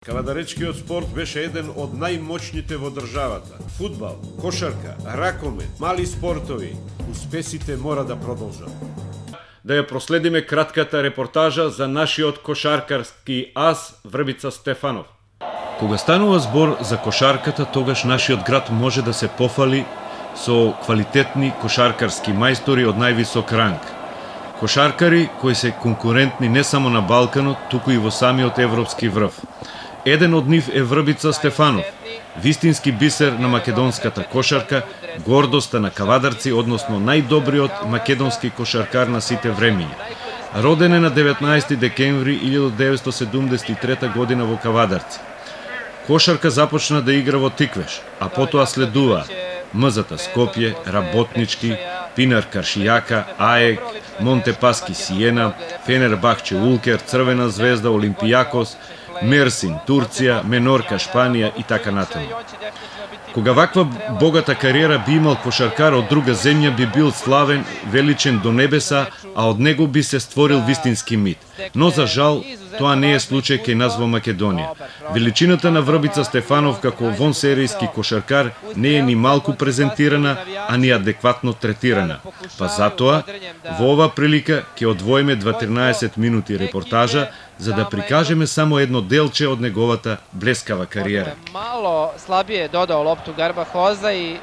Кавадаречкиот спорт беше еден од најмоćните во државата. Фудбал, кошарка, ракомет, мали спортови, успесите мора да продолжат. Да ја проследиме кратката репортажа за нашиот кошаркарски ас Врбица Стефанов. Кога станува збор за кошарката, тогаш нашиот град може да се пофали со квалитетни кошаркарски мајстори од највисок ранг. Кошаркари кои се конкурентни не само на Балканот, туку и во самиот европски врв. Еден од нив е Врбица Стефанов, вистински бисер на македонската кошарка, гордоста на Кавадарци, односно најдобриот македонски кошаркар на сите времиња. Роден е на 19 декември 1973 година во Кавадарци. Кошарка започна да игра во Тиквеш, а потоа следува МЗ Скопје, Работнички, Пинар Каршијака, АЕК, Монтепаски Сиена, Фенербахче Улкер, Црвена звезда, Олимпијакос, Мерсин, Турција, Менорка, Шпанија и така натаму. Кога ваква богата кариера би имал кошаркар од друга земја, би бил славен, величен до небеса, а од него би се створил вистински мит. Но за жал, тоа не е случај кај нас во Македонија. Величината на Врбица Стефанов како вонсеријски кошаркар не е ни малку презентирана, а ни адекватно третирана. Па затоа, во ова прилика ќе одвоиме 2-13 минути репортажа за да прикажеме само едно делче од неговата блескава кариера. Malo slabije dodao loptu Garbahoza i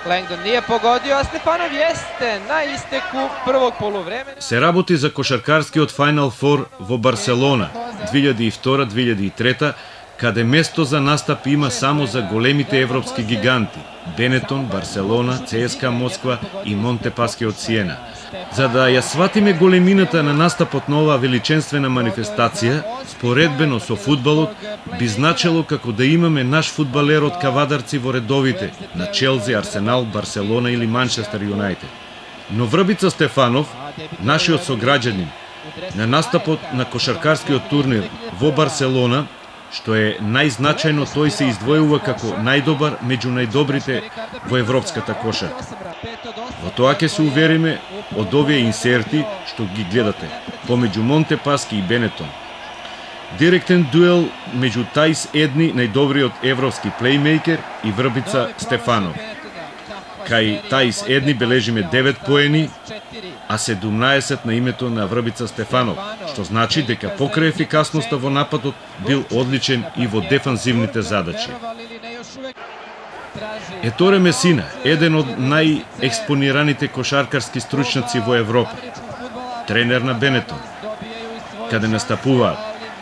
Langdon nije pogodio, a Stefanov jeste na isteku prvog poluvremena. Се работи за кошаркарскиот Final Four во Барселона 2002-2003, каде место за настап има само за големите европски гиганти Бенетон, Барселона, ЦСКА Москва и Монтепаски од Сиена. За да ја сватиме големината на настапот на оваа величенствена манифестација, споредбено со фудбалот, би значело како да имаме наш фудбалер од Кавадарци во редовите на Челси, Арсенал, Барселона или Манчестер Юнајтед. Но Врбица Стефанов, нашиот сограѓанин, на настапот на кошаркарскиот турнир во Барселона, што е најзначајно, тој се издвојува како најдобар меѓу најдобрите во европската кошарка. Во тоа ќе се увериме од овие инсерти што ги гледате, помеѓу Монтепаски и Бенетон. Директен дуел меѓу Тајс Едни, најдобриот европски плеймейкер, и Врбица Стефанов. Кај Тајс Едни бележиме 9 поени, а 17 на името на Врбица Стефанов, што значи дека покрај ефикасноста во нападот бил одличен и во дефанзивните задачи. Еторе Месина, еден од најекспонираните кошаркарски стручњаци во Европа, тренер на Бенетон, каде настапуваат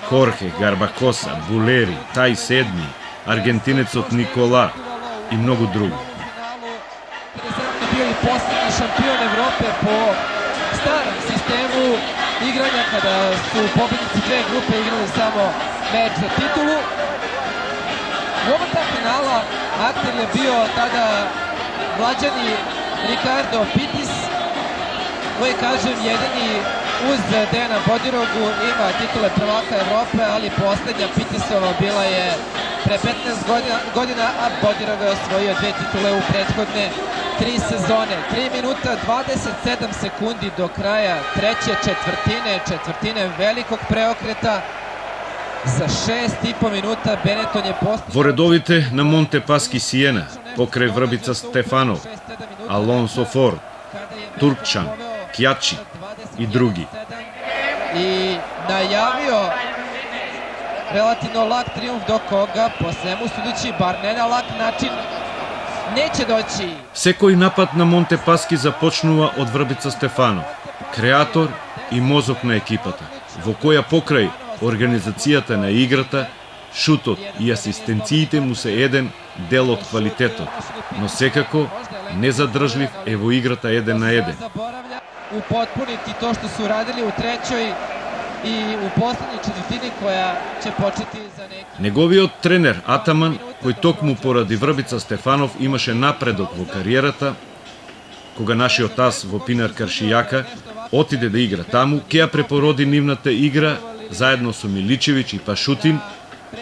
Хорхе, Гарбакоса, Булери, Тајс Едни, аргентинецот Никола и многу други. Bio i posljednji šampion Evrope po starom sistemu igranja kada su pobednici dve grupe igrali samo meč za titulu. U oba ta finala akter je bio tada mlađani Ricardo Pitis, koji, kažem, jedini uz Dejana Bodirogu ima titule prvaka Evrope, ali poslednja Pitisova bila je pre 15 godina, a Bodirog je osvojio dve titule u prethodne 3 sezone. 3 minuta 27 sekundi do kraja treće četvrtine velikog preokreta. Za 6,5 minuta Benetton je postignut. Во редовите на Монтепаски Сиена, покрај Врбица Стефанов, Алонсо Форд, Туркчан, Кјачи и други. I najavio relativno lak trijumf do koga, po svemu sudeći, bar ne na lak način, neće doći. Секој напад на Монтепаски започнува од Врбица Стефанов, креатор и мозок на екипата, во која покрај организацијата на играта, шутот и асистенциите му се еден дел од квалитетот, но секако незадржлив е во играта 1 на 1. Upotpuniti to što su radili u trećoj i u poslednjoj četvrtini koja će početi za neki. Неговиот тренер Атаман, кој токму поради Врбица Стефанов имаше напредок во кариерата, кога нашиот ас во Пинар Каршијака отиде да игра таму, ќе ја препороди нивната игра заедно со Миличевиќ и Пашутин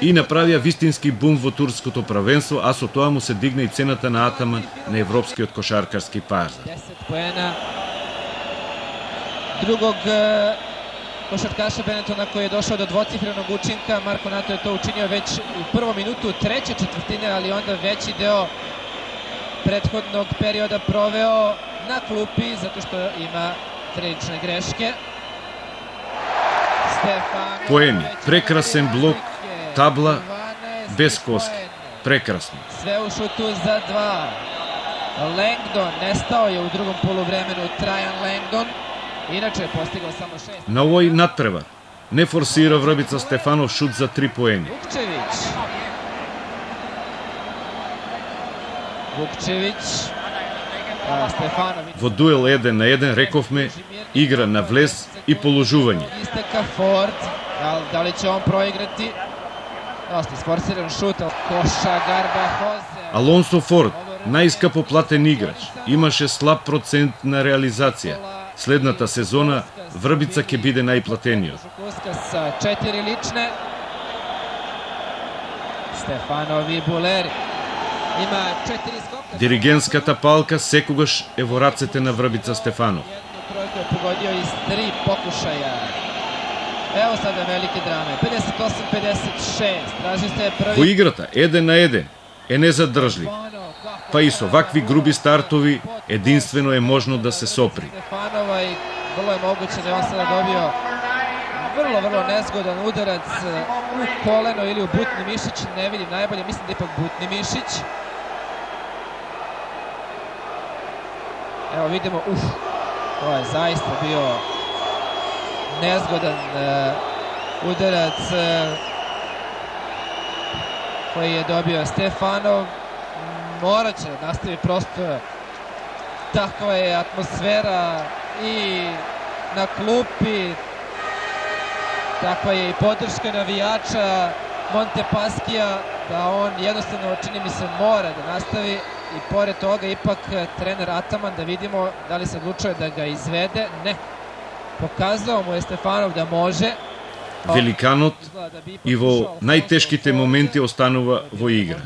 и направија вистински бум во турското правенство, а со тоа му се дигна и цената на Атаман на европскиот кошаркарски пазар. 10 poena drugog košarkaša Benetona koji je došao do dvocifrenog učinka. Marko Nato je to učinio već u prvom minutu treće četvrtine, ali onda veći deo prethodnog perioda proveo na klupi zato što ima prilične greške. Poeni, prekrasen blok, tabla, bez koske. Prekrasno. Sve u šutu za 2. Langdon nestao je u drugom poluvremenu, Trajan Langdon. Inače je postigao samo 6. Na ovoj nadprevar ne forsira Vrbica Stefanov šut za 3 poeni. Vukčević. Stefanov. Во дуел 1 на 1 рековме, игра на влез и положување. Isteka Ford. Da li će on proigrati? Dosta sforsiran šut, koša Garba Jose. Алонсо Форд, најскапо платен играч, имаше слаб процент на реализација. Следната сезона Врбица ќе биде најплатениот. Sa 4 lične. Stefanov и Буleri. Има 4 скока. Диригентската палка секогаш е во рацете на Врбица Стефанов. Тројка е погодио из 3 покушаја. Ево сада велики драме. 58-56. Тражи се први. Во играта 1 на 1 е незадржлив. Па и со вакви груби стартови единствено е можно да се сопри. Stefanova i vrlo je moguće da je on sada dobio vrlo nezgodan udarac u koleno ili u butni mišić, ne vidim najbolje, mislim da je ipak butni mišić. Evo vidimo, to je zaista bio nezgodan udarac koji je dobio Stefanov. Morat će da nastavi, prosto takva je atmosfera i na klupi, takva je i podrška navijača Montepaskija, da on jednostavno, čini mi se, mora da nastavi. I pored toga ipak trener Ataman, da vidimo da li se odlučuje da ga izvede. Ne, pokazao mu je Stefanov da može. Великанот и во најтешките моменти останува во игра.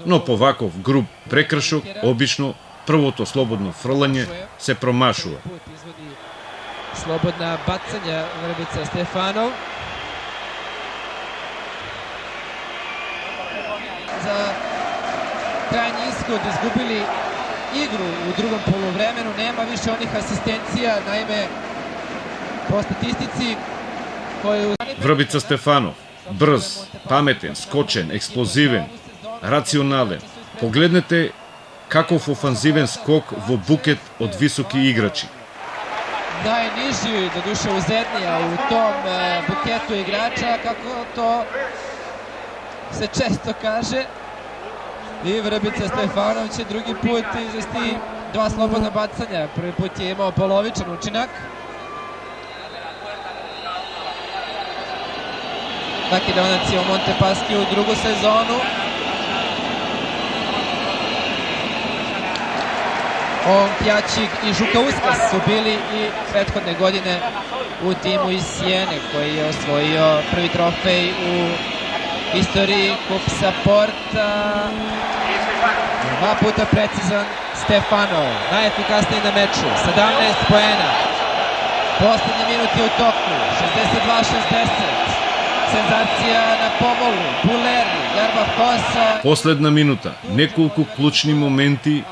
Но по ваков груб прекршок, обично првото слободно фрлање се промашува. Slobodna bacanja Vrbica Stefanov. Za krajnji ishod izgubili igru u drugom poluvremenu, nema više onih asistencija, naime po statistici koju... Врбица Стефанов, брз, паметен, скочен, експлозивен, рационален. Погледнете каков офанзивен скок во букет од високи играчи. Najniži, do duše uzednija u tom buketu igrača, kako to se često kaže. I Vrbica Stefanov će drugi put izvesti 2 slobodna bacanja. Prvi put je imao polovičan učinak. Makedonac je u Montepaskiju u drugu sezonu. On, Pjačik i Žuka Uskas su bili i prethodne godine u timu iz Sijene koji je osvojio prvi trofej u istoriji Kupsa Porta. 2 puta precizan Stefanov, najefikasniji na meču, 17 poena. Poslednji minut je u toku, 62-60. Senzacija na pomolu, Буleri, Гарба Хоса. Последна минута, неколку клучни моменти.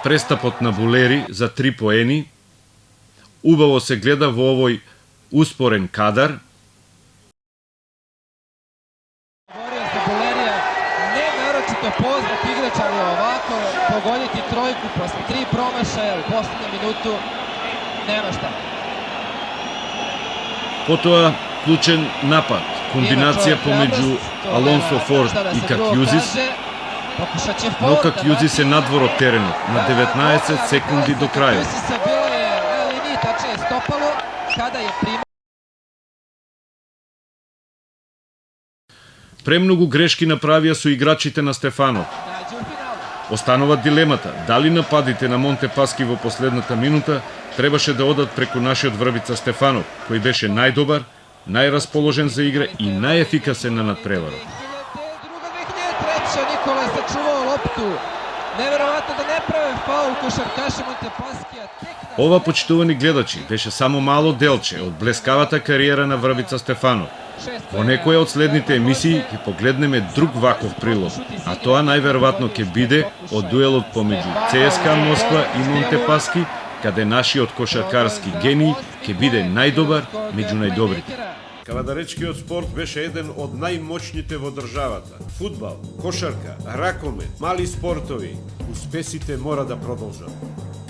Престапот на Булери за 3 поени. Убаво се гледа во овој успорен кадар. Борио се Булерија, не нарочито познат играч, али овако погодити тројку после 3 промашаја у последњу минуту, нема шта. Потоа клучен напад, комбинација помеѓу Алонсо Форд и Какјузис, но Какјузис е надвор од теренот на 19 секунди до крајот. Премногу грешки направија со играчите на Стефанов. Останува дилемата, дали нападите на Монтепаски во последната минута требаше да одат преку нашиот Врбица Стефанов, кој беше најдобар, најрасположен за игра и најефикасен на надпреварот. Nikola je sačuvao loptu. Neverovatno da ne prave faul košarkaši Montepaskija tek na Ова, почитувани гледачи, беше само мало делче од блескавата кариера на Врбица Стефанов. Во некоја од следните емисии ќе погледнеме друг ваков прилог, а тоа најверојатно ќе биде од дуелот помеѓу ЦСКА Москва и Монтепаски, каде нашиот кошаркарски гений ќе биде најдобар меѓу најдобрите. Кавадаречкиот спорт беше еден од најмоćните во државата. Фудбал, кошарка, ракомет, мали спортови, успесите мора да продолжат.